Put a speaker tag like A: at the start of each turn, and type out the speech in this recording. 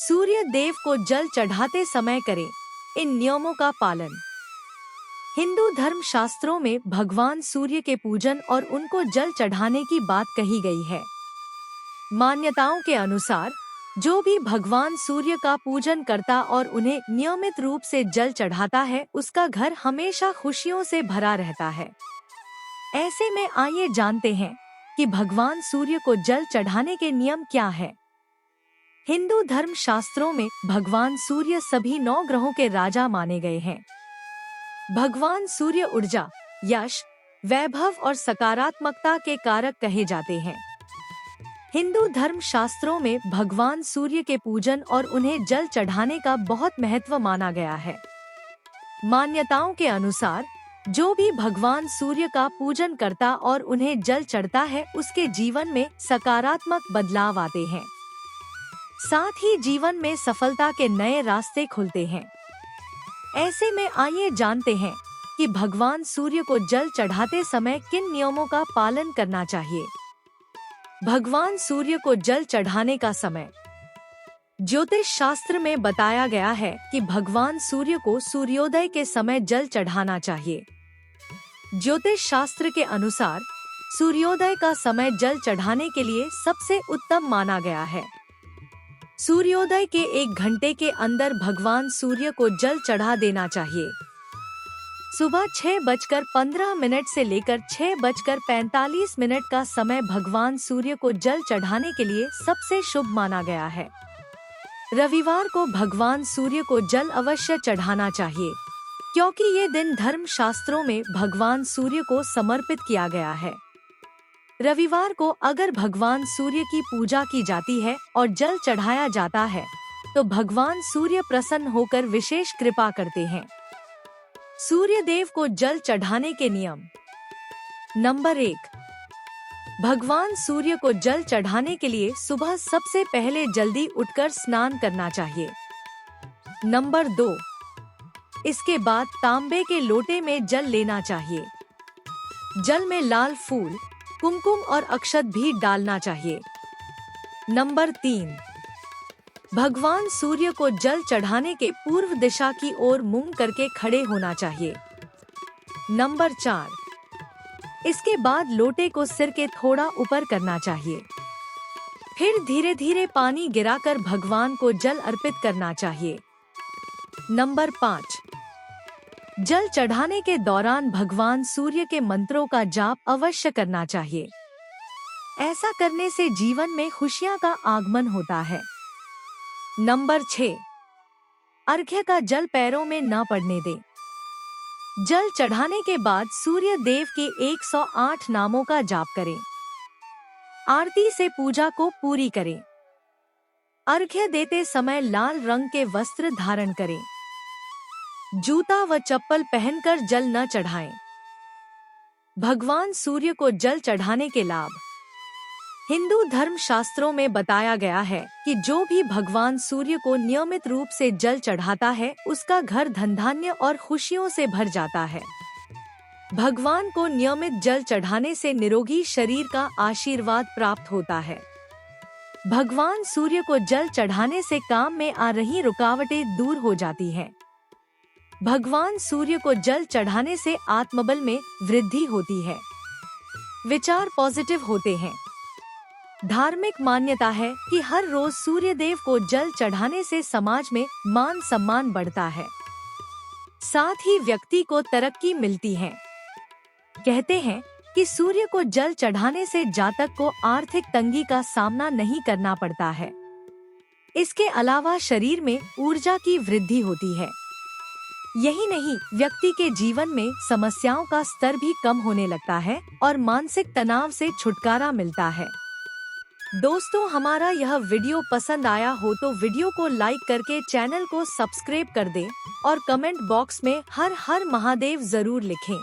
A: सूर्य देव को जल चढ़ाते समय करें इन नियमों का पालन। हिंदू धर्म शास्त्रों में भगवान सूर्य के पूजन और उनको जल चढ़ाने की बात कही गई है। मान्यताओं के अनुसार जो भी भगवान सूर्य का पूजन करता और उन्हें नियमित रूप से जल चढ़ाता है, उसका घर हमेशा खुशियों से भरा रहता है। ऐसे में आइए जानते हैं कि भगवान सूर्य को जल चढ़ाने के नियम क्या है। हिंदू धर्म शास्त्रों में भगवान सूर्य सभी 9 ग्रहों के राजा माने गए हैं। भगवान सूर्य ऊर्जा, यश, वैभव और सकारात्मकता के कारक कहे जाते हैं। हिंदू धर्म शास्त्रों में भगवान सूर्य के पूजन और उन्हें जल चढ़ाने का बहुत महत्व माना गया है। मान्यताओं के अनुसार जो भी भगवान सूर्य का पूजन करता और उन्हें जल चढ़ता है, उसके जीवन में सकारात्मक बदलाव आते हैं। साथ ही जीवन में सफलता के नए रास्ते खुलते हैं। ऐसे में आइए जानते हैं कि भगवान सूर्य को जल चढ़ाते समय किन नियमों का पालन करना चाहिए। भगवान सूर्य को जल चढ़ाने का समय ज्योतिष शास्त्र में बताया गया है कि भगवान सूर्य को सूर्योदय के समय जल चढ़ाना चाहिए। ज्योतिष शास्त्र के अनुसार सूर्योदय का समय जल चढ़ाने के लिए सबसे उत्तम माना गया है। सूर्योदय के 1 घंटे के अंदर भगवान सूर्य को जल चढ़ा देना चाहिए। सुबह 6:15 से लेकर 6:45 का समय भगवान सूर्य को जल चढ़ाने के लिए सबसे शुभ माना गया है। रविवार को भगवान सूर्य को जल अवश्य चढ़ाना चाहिए, क्योंकि ये दिन धर्म शास्त्रों में भगवान सूर्य को समर्पित किया गया है। रविवार को अगर भगवान सूर्य की पूजा की जाती है और जल चढ़ाया जाता है, तो भगवान सूर्य प्रसन्न होकर विशेष कृपा करते हैं। सूर्य देव को जल चढ़ाने के नियम। नंबर 1, भगवान सूर्य को जल चढ़ाने के लिए सुबह सबसे पहले जल्दी उठकर स्नान करना चाहिए। नंबर 2, इसके बाद तांबे के लोटे में जल लेना चाहिए। जल में लाल फूल, कुमकुम और अक्षत भी डालना चाहिए। नंबर 3, भगवान सूर्य को जल चढ़ाने के पूर्व दिशा की ओर मुंह करके खड़े होना चाहिए। नंबर 4, इसके बाद लोटे को सिर के थोड़ा ऊपर करना चाहिए। फिर धीरे धीरे पानी गिराकर भगवान को जल अर्पित करना चाहिए। नंबर 5, जल चढ़ाने के दौरान भगवान सूर्य के मंत्रों का जाप अवश्य करना चाहिए। ऐसा करने से जीवन में खुशियां का आगमन होता है। नंबर 6, अर्घ्य का जल पैरों में न पड़ने दें। जल चढ़ाने के बाद सूर्य देव के 108 नामों का जाप करें। आरती से पूजा को पूरी करें। अर्घ्य देते समय लाल रंग के वस्त्र धारण करें। जूता व चप्पल पहनकर जल न चढ़ाएं। भगवान सूर्य को जल चढ़ाने के लाभ। हिंदू धर्म शास्त्रों में बताया गया है कि जो भी भगवान सूर्य को नियमित रूप से जल चढ़ाता है, उसका घर धन धान्य और खुशियों से भर जाता है। भगवान को नियमित जल चढ़ाने से निरोगी शरीर का आशीर्वाद प्राप्त होता है। भगवान सूर्य को जल चढ़ाने से काम में आ रही रुकावटें दूर हो जाती हैं। भगवान सूर्य को जल चढ़ाने से आत्मबल में वृद्धि होती है। विचार पॉजिटिव होते हैं। धार्मिक मान्यता है कि हर रोज सूर्य देव को जल चढ़ाने से समाज में मान सम्मान बढ़ता है, साथ ही व्यक्ति को तरक्की मिलती है। कहते हैं कि सूर्य को जल चढ़ाने से जातक को आर्थिक तंगी का सामना नहीं करना पड़ता है। इसके अलावा शरीर में ऊर्जा की वृद्धि होती है। यही नहीं, व्यक्ति के जीवन में समस्याओं का स्तर भी कम होने लगता है और मानसिक तनाव से छुटकारा मिलता है। दोस्तों, हमारा यह वीडियो पसंद आया हो तो वीडियो को लाइक करके चैनल को सब्सक्राइब कर दें और कमेंट बॉक्स में हर हर महादेव जरूर लिखें।